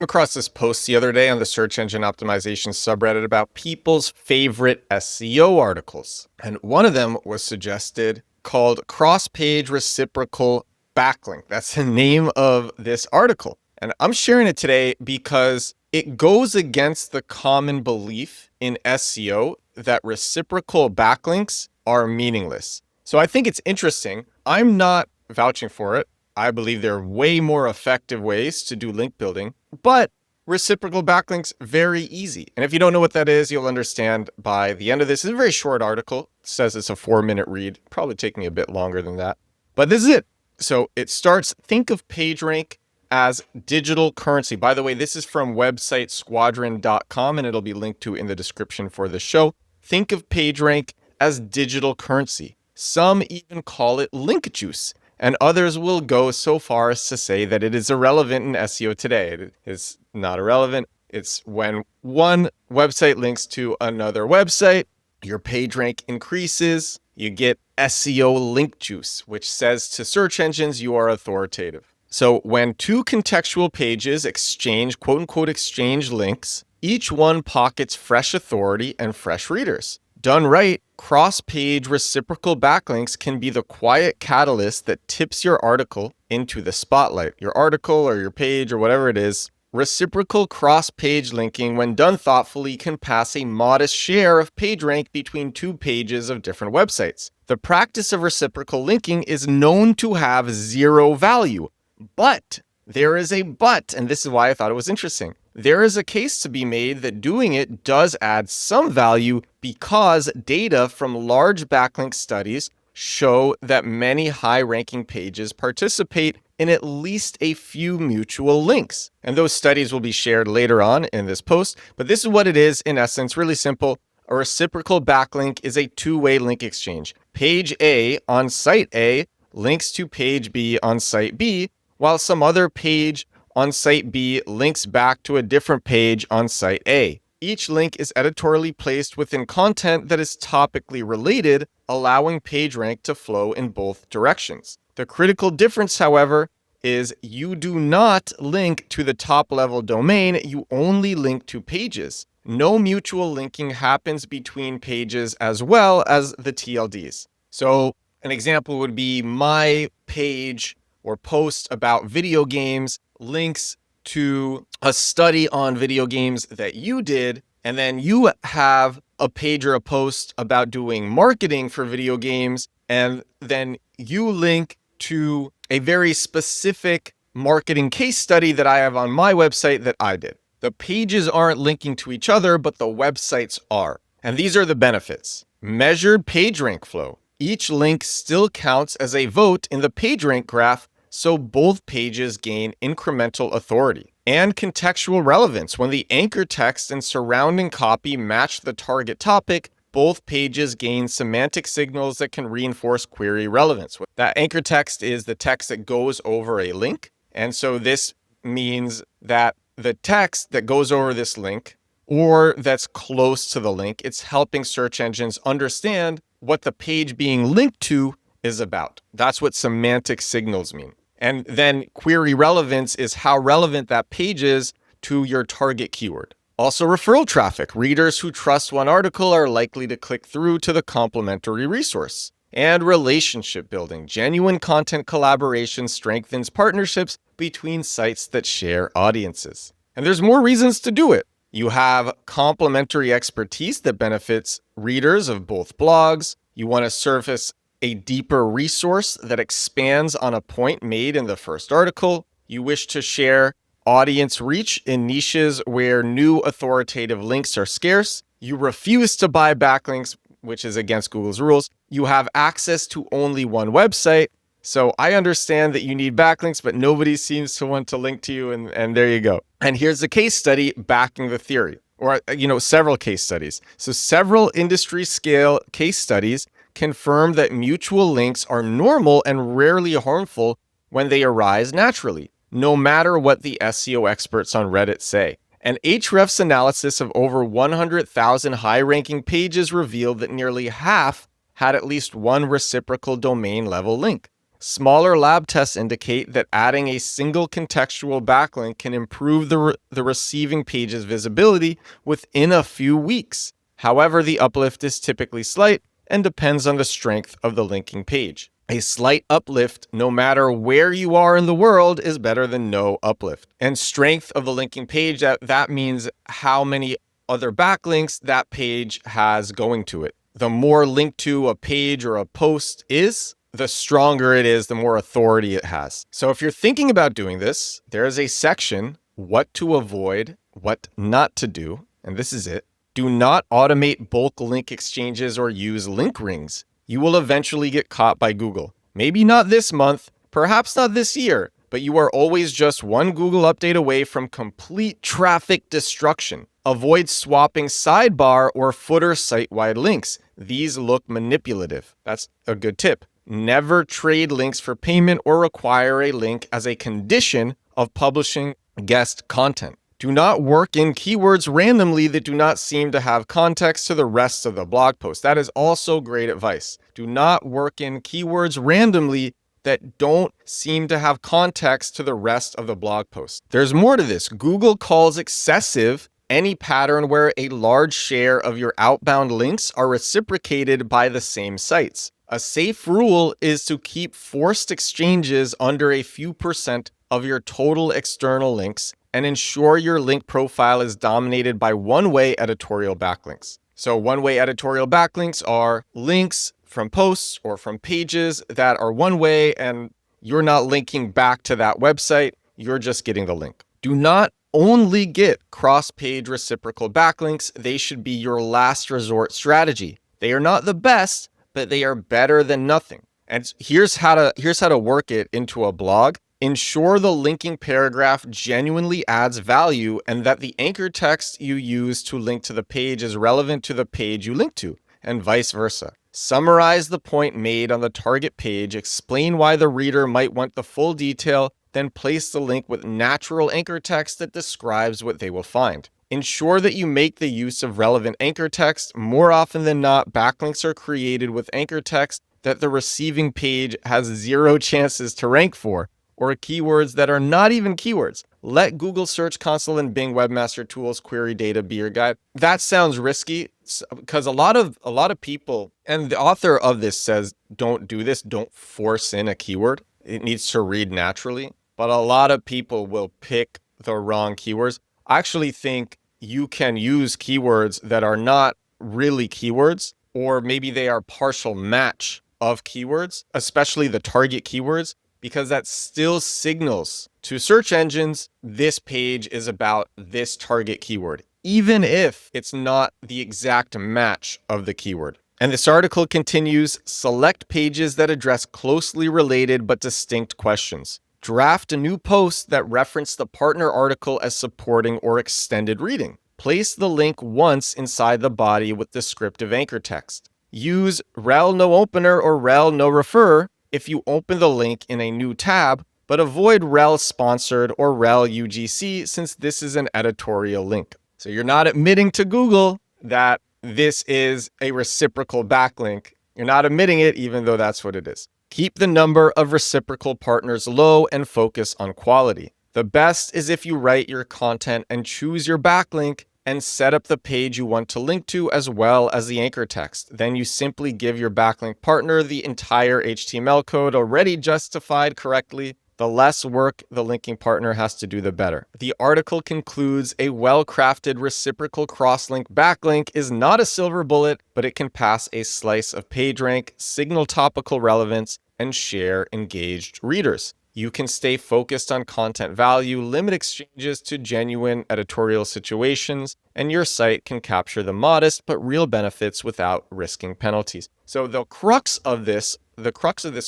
Across this post the other day on the search engine optimization subreddit about people's favorite SEO articles. And one of them was suggested called Cross-Page Reciprocal Backlink. That's the name of this article. And I'm sharing it today because it goes against the common belief in SEO that reciprocal backlinks are meaningless. So I think it's interesting. I'm not vouching for it. I believe there are way more effective ways to do link building, but reciprocal backlinks, very easy. And if you don't know what that is, you'll understand by the end of this. It's a very short article. It says it's a 4-minute read, probably taking a bit longer than that. But this is it. So it starts, think of PageRank as digital currency. By the way, this is from website squadron.com, and it'll be linked to in the description for the show. Think of PageRank as digital currency. Some even call it link juice. And others will go so far as to say that it is irrelevant in SEO today. It is not irrelevant. It's when one website links to another website, your page rank increases, you get SEO link juice, which says to search engines you are authoritative. So when two contextual pages exchange, quote unquote, exchange links, each one pockets fresh authority and fresh readers. Done right, cross-page reciprocal backlinks can be the quiet catalyst that tips your article into the spotlight. Your article or your page or whatever it is, reciprocal cross-page linking, when done thoughtfully, can pass a modest share of page rank between two pages of different websites. The practice of reciprocal linking is known to have zero value, but there is a but, and this is why I thought it was interesting. There is a case to be made that doing it does add some value because data from large backlink studies show that many high-ranking pages participate in at least a few mutual links. And those studies will be shared later on in this post, but this is what it is in essence, really simple. A reciprocal backlink is a two-way link exchange. Page A on site A links to page B on site B, while some other page on site B links back to a different page on site A. Each link is editorially placed within content that is topically related, allowing PageRank to flow in both directions. The critical difference, however, is you do not link to the top-level domain, you only link to pages. No mutual linking happens between pages as well as the TLDs. So an example would be my page or post about video games links to a study on video games that you did, and then you have a page or a post about doing marketing for video games, and then you link to a very specific marketing case study that I have on my website that I did. The pages aren't linking to each other, but the websites are. And these are the benefits. Measured PageRank flow. Each link still counts as a vote in the PageRank graph, so both pages gain incremental authority. And contextual relevance. When the anchor text and surrounding copy match the target topic, both pages gain semantic signals that can reinforce query relevance. That anchor text is the text that goes over a link. And so this means that the text that goes over this link or that's close to the link, it's helping search engines understand what the page being linked to is about. That's what semantic signals mean. And then query relevance is how relevant that page is to your target keyword. Also referral traffic. Readers who trust one article are likely to click through to the complementary resource. And relationship building. Genuine content collaboration strengthens partnerships between sites that share audiences. And there's more reasons to do it. You have complementary expertise that benefits readers of both blogs. You want to surface a deeper resource that expands on a point made in the first article. You wish to share audience reach in niches where new authoritative links are scarce. You refuse to buy backlinks, which is against Google's rules. You have access to only one website. So I understand that you need backlinks, but nobody seems to want to link to you, and there you go. And here's a case study backing the theory, or several case studies. So several industry scale case studies confirm that mutual links are normal and rarely harmful when they arise naturally, no matter what the SEO experts on Reddit say. And Ahrefs' analysis of over 100,000 high-ranking pages revealed that nearly half had at least one reciprocal domain-level link. Smaller lab tests indicate that adding a single contextual backlink can improve the receiving page's visibility within a few weeks. However, the uplift is typically slight and depends on the strength of the linking page. A slight uplift, no matter where you are in the world, is better than no uplift. And strength of the linking page, that means how many other backlinks that page has going to it. The more linked to a page or a post is, the stronger it is, the more authority it has. So if you're thinking about doing this, there is a section, what to avoid, what not to do, and this is it. Do not automate bulk link exchanges or use link rings. You will eventually get caught by Google. Maybe not this month, perhaps not this year, but you are always just one Google update away from complete traffic destruction. Avoid swapping sidebar or footer site-wide links. These look manipulative. That's a good tip. Never trade links for payment or require a link as a condition of publishing guest content. Do not work in keywords randomly that do not seem to have context to the rest of the blog post. That is also great advice. Do not work in keywords randomly that don't seem to have context to the rest of the blog post. There's more to this. Google calls excessive any pattern where a large share of your outbound links are reciprocated by the same sites. A safe rule is to keep forced exchanges under a few percent of your total external links and ensure your link profile is dominated by one-way editorial backlinks. So one-way editorial backlinks are links from posts or from pages that are one-way and you're not linking back to that website, you're just getting the link. Do not only get cross-page reciprocal backlinks, they should be your last resort strategy. They are not the best, but they are better than nothing. And here's how to work it into a blog. Ensure the linking paragraph genuinely adds value and that the anchor text you use to link to the page is relevant to the page you link to, and vice versa. Summarize the point made on the target page, explain why the reader might want the full detail, then place the link with natural anchor text that describes what they will find. Ensure that you make the use of relevant anchor text. More often than not, backlinks are created with anchor text that the receiving page has zero chances to rank for, or keywords that are not even keywords. Let Google Search Console and Bing Webmaster Tools query data be your guide. That sounds risky because a lot of people, and the author of this says, don't do this, don't force in a keyword. It needs to read naturally. But a lot of people will pick the wrong keywords. I actually think you can use keywords that are not really keywords, or maybe they are partial match of keywords, especially the target keywords, because that still signals to search engines, this page is about this target keyword, even if it's not the exact match of the keyword. And this article continues, select pages that address closely related but distinct questions. Draft a new post that reference the partner article as supporting or extended reading. Place the link once inside the body with descriptive anchor text. Use rel no opener or rel no refer if you open the link in a new tab, but avoid rel sponsored or rel UGC since this is an editorial link. So you're not admitting to Google that this is a reciprocal backlink. You're not admitting it even though that's what it is. Keep the number of reciprocal partners low and focus on quality. The best is if you write your content and choose your backlink and set up the page you want to link to as well as the anchor text. Then you simply give your backlink partner the entire HTML code already justified correctly. The less work the linking partner has to do, the better. The article concludes a well-crafted reciprocal crosslink backlink is not a silver bullet, but it can pass a slice of PageRank, signal topical relevance, and share engaged readers. You can stay focused on content value, limit exchanges to genuine editorial situations, and your site can capture the modest but real benefits without risking penalties. So the crux of this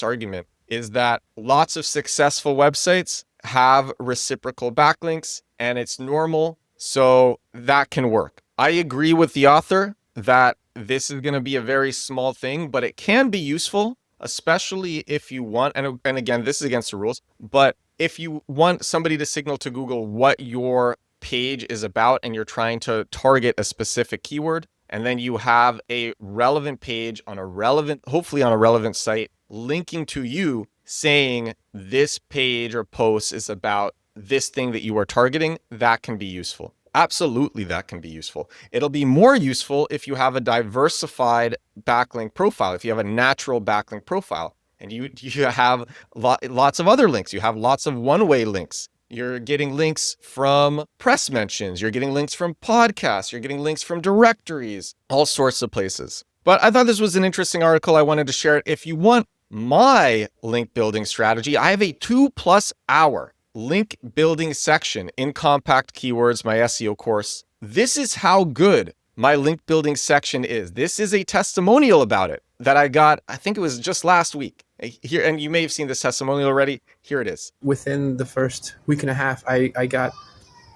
argument is that lots of successful websites have reciprocal backlinks and it's normal, so that can work. I agree with the author that this is going to be a very small thing, but it can be useful, especially if you want, and again, this is against the rules, but if you want somebody to signal to Google what your page is about and you're trying to target a specific keyword, and then you have a relevant page on a relevant, hopefully on a relevant site, linking to you, saying this page or post is about this thing that you are targeting, that can be useful. Absolutely, that can be useful. It'll be more useful if you have a diversified backlink profile, if you have a natural backlink profile, and you have lots of other links. You have lots of one-way links. You're getting links from press mentions. You're getting links from podcasts. You're getting links from directories, all sorts of places. But I thought this was an interesting article. I wanted to share it. If you want my link building strategy, I have a 2+ hour link building section in Compact Keywords, my SEO course. This is how good my link building section is. This is a testimonial about it that I got, I think it was just last week. Here, and you may have seen this testimonial already. Here it is. Within the first week and a half, I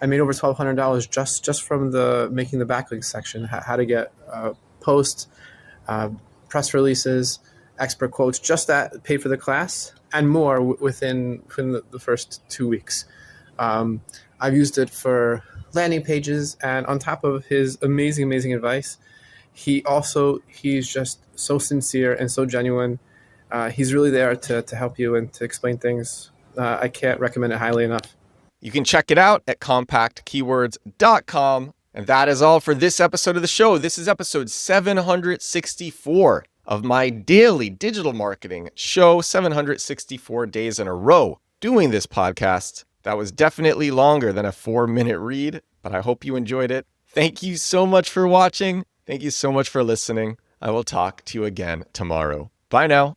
made over $1,200 just from making the backlinks section. How to get posts, press releases, expert quotes, just that, paid for the class, and more within the first 2 weeks. I've used it for landing pages, and on top of his amazing advice, he's just so sincere and so genuine. He's really there to help you and to explain things. I can't recommend it highly enough. You can check it out at compactkeywords.com. And that is all for this episode of the show. This is episode 764 of my daily digital marketing show, 764 days in a row doing this podcast. That was definitely longer than a 4-minute read, but I hope you enjoyed it. Thank you so much for watching. Thank you so much for listening. I will talk to you again tomorrow. Bye now.